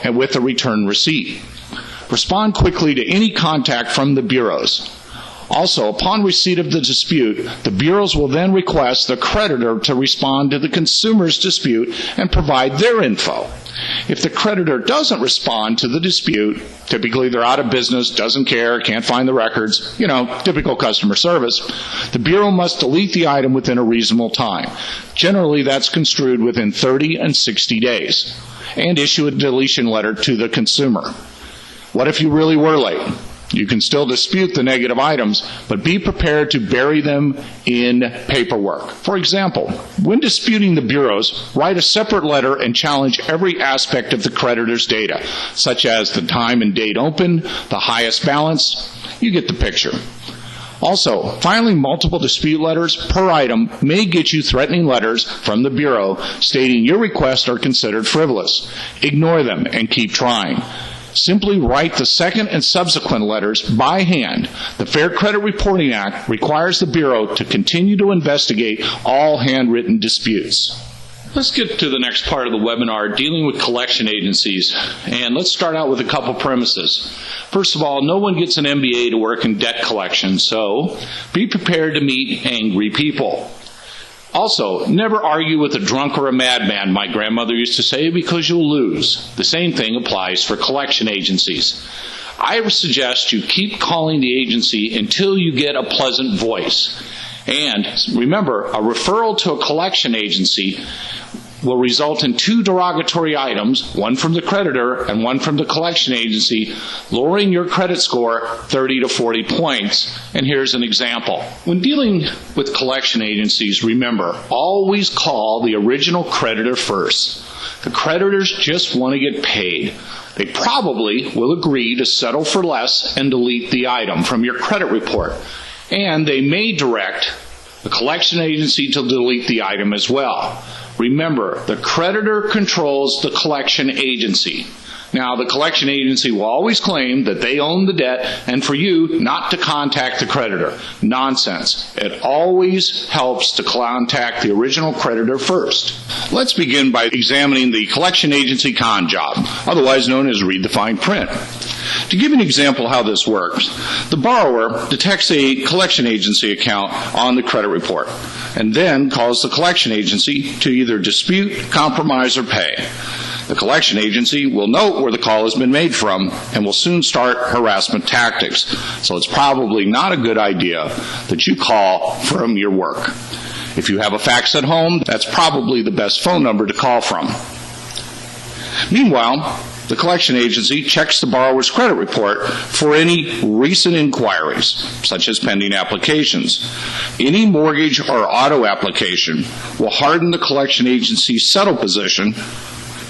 and with a return receipt. Respond quickly to any contact from the bureaus. Also, upon receipt of the dispute, the bureaus will then request the creditor to respond to the consumer's dispute and provide their info. If the creditor doesn't respond to the dispute, typically they're out of business, doesn't care, can't find the records, typical customer service, the bureau must delete the item within a reasonable time. Generally, that's construed within 30 and 60 days, and issue a deletion letter to the consumer. What if you really were late? You can still dispute the negative items, but be prepared to bury them in paperwork. For example, when disputing the bureaus, write a separate letter and challenge every aspect of the creditor's data, such as the time and date opened, the highest balance. You get the picture. Also, filing multiple dispute letters per item may get you threatening letters from the bureau stating your requests are considered frivolous. Ignore them and keep trying. Simply write the second and subsequent letters by hand. The Fair Credit Reporting Act requires the Bureau to continue to investigate all handwritten disputes. Let's get to the next part of the webinar, dealing with collection agencies. And let's start out with a couple premises. First of all, no one gets an MBA to work in debt collection, so be prepared to meet angry people. Also, never argue with a drunk or a madman, my grandmother used to say, because you'll lose. The same thing applies for collection agencies. I suggest you keep calling the agency until you get a pleasant voice. And remember, a referral to a collection agency will result in 2 derogatory items, one from the creditor and one from the collection agency, lowering your credit score 30 to 40 points. And here's an example. When dealing with collection agencies, remember, always call the original creditor first. The creditors just want to get paid. They probably will agree to settle for less and delete the item from your credit report. And they may direct the collection agency to delete the item as well. Remember, the creditor controls the collection agency. Now, the collection agency will always claim that they own the debt and for you not to contact the creditor. Nonsense. It always helps to contact the original creditor first. Let's begin by examining the collection agency con job, otherwise known as read the fine print. To give an example how this works, the borrower detects a collection agency account on the credit report and then calls the collection agency to either dispute, compromise, or pay. The collection agency will note where the call has been made from and will soon start harassment tactics. So it's probably not a good idea that you call from your work. If you have a fax at home, that's probably the best phone number to call from. Meanwhile, the collection agency checks the borrower's credit report for any recent inquiries, such as pending applications. Any mortgage or auto application will harden the collection agency's settle position,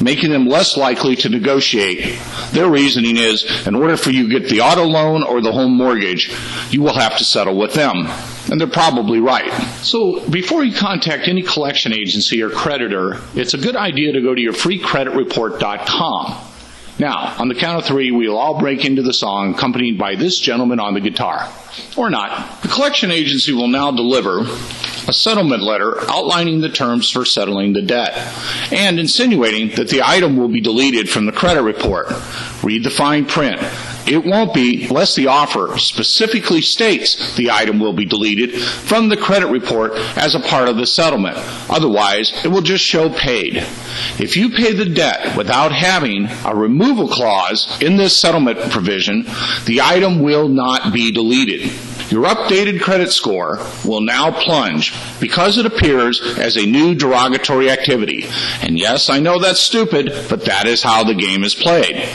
making them less likely to negotiate. Their reasoning is, in order for you to get the auto loan or the home mortgage, you will have to settle with them. And they're probably right. So before you contact any collection agency or creditor, it's a good idea to go to your freecreditreport.com. Now, on the count of 3, we'll all break into the song accompanied by this gentleman on the guitar. Or not. The collection agency will now deliver a settlement letter outlining the terms for settling the debt and insinuating that the item will be deleted from the credit report. Read the fine print. It won't be unless the offer specifically states the item will be deleted from the credit report as a part of the settlement. Otherwise, it will just show paid. If you pay the debt without having a removal clause in this settlement provision, the item will not be deleted. Your updated credit score will now plunge because it appears as a new derogatory activity. And yes, I know that's stupid, but that is how the game is played.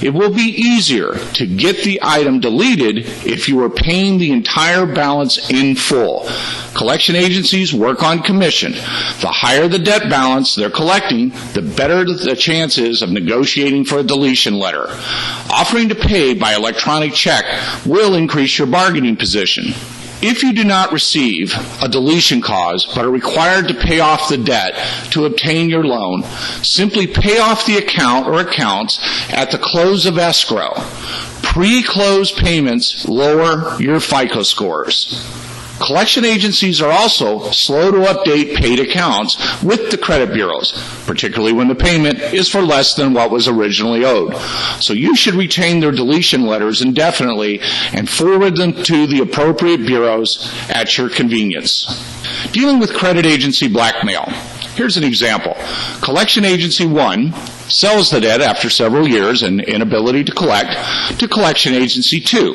It will be easier to get the item deleted if you are paying the entire balance in full. Collection agencies work on commission. The higher the debt balance they're collecting, the better the chances of negotiating for a deletion letter. Offering to pay by electronic check will increase your bargaining position. If you do not receive a deletion clause but are required to pay off the debt to obtain your loan, simply pay off the account or accounts at the close of escrow. Pre-close payments lower your FICO scores. Collection agencies are also slow to update paid accounts with the credit bureaus, particularly when the payment is for less than what was originally owed. So you should retain their deletion letters indefinitely and forward them to the appropriate bureaus at your convenience. Dealing with credit agency blackmail. Here's an example. Collection Agency 1 sells the debt after several years and inability to collect to Collection Agency 2,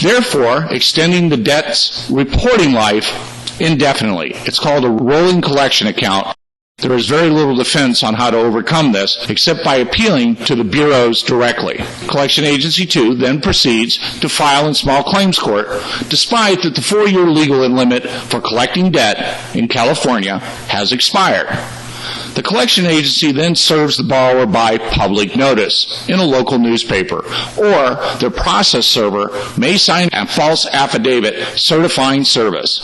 therefore extending the debt's reporting life indefinitely. It's called a rolling collection account. There is very little defense on how to overcome this except by appealing to the bureaus directly. Collection Agency 2 then proceeds to file in small claims court, despite that the 4-year legal limit for collecting debt in California has expired. The collection agency then serves the borrower by public notice in a local newspaper, or their process server may sign a false affidavit certifying service.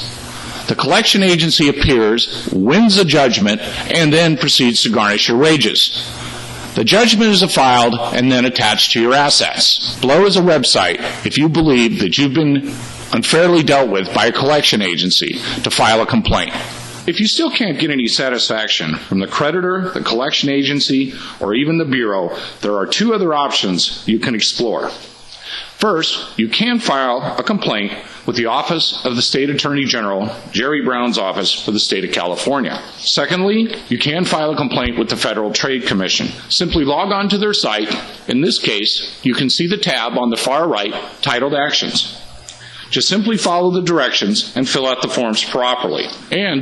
The collection agency appears, wins a judgment, and then proceeds to garnish your wages. The judgment is filed and then attached to your assets. Below is a website if you believe that you've been unfairly dealt with by a collection agency to file a complaint. If you still can't get any satisfaction from the creditor, the collection agency, or even the bureau, there are 2 other options you can explore. First, you can file a complaint with the Office of the State Attorney General, Jerry Brown's office for the state of California. Secondly, you can file a complaint with the Federal Trade Commission. Simply log on to their site. In this case, you can see the tab on the far right titled Actions. Just simply follow the directions and fill out the forms properly. And